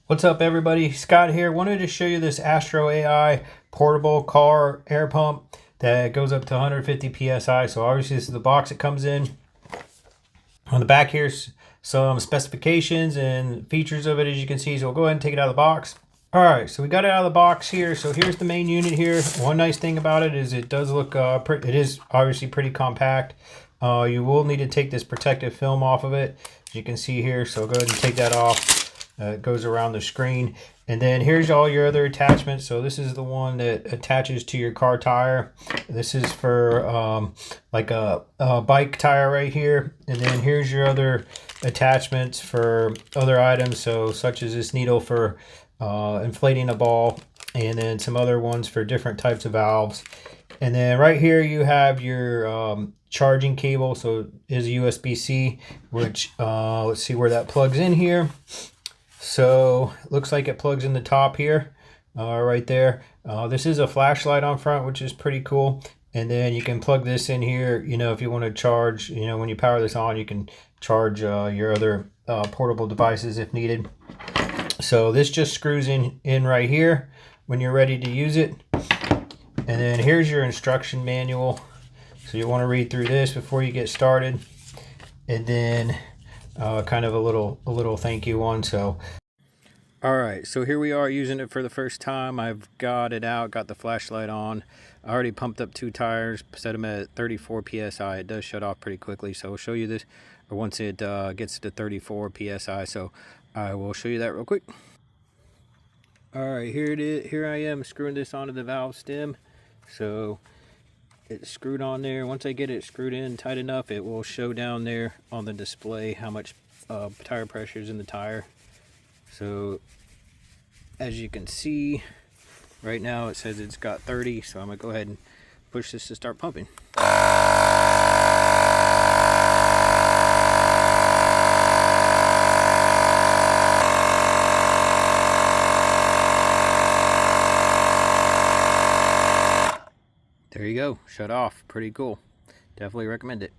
What's up, everybody? Scott here. Wanted to show you this AstroAI portable car air pump that goes up to 150 psi. So obviously this is the box it comes in. On the back here's some specifications and features of it, as you can see. So we'll go ahead and take it out of the box. All right, so we got it out of the box here. So here's the main unit here. One nice thing about it is it does look, it is obviously pretty compact. You will need to take this protective film off of it, as you can see here. So go ahead and take that off. It goes around the screen, and then here's all your other attachments. So this is the one that attaches to your car tire. This is for like a bike tire right here, and then here's your other attachments for other items, so such as this needle for inflating a ball, and then some other ones for different types of valves. And then right here you have your charging cable. So it is a USB-C, which let's see where that plugs in here. So it looks like it plugs in the top here, right there. This is a flashlight on front, which is pretty cool. And then you can plug this in here, if you want to charge, when you power this on, you can charge your other portable devices if needed. So this just screws in right here when you're ready to use it. And then here's your instruction manual. So you want to read through this before you get started. And then kind of a little thank you one. So all right, so here we are using it for the first time. I've got it out, got the flashlight on. I already pumped up 2 tires, set them at 34 psi. It does shut off pretty quickly, so I'll show you this, or once it gets to 34 psi. So I will show you that real quick. All right, here it is. Here I am screwing this onto the valve stem. So it's screwed on there. Once I get it screwed in tight enough, it will show down there on the display how much tire pressure is in the tire. So as you can see, right now it says it's got 30, so I'm gonna go ahead and push this to start pumping. There you go, shut off. Pretty cool. Definitely recommend it.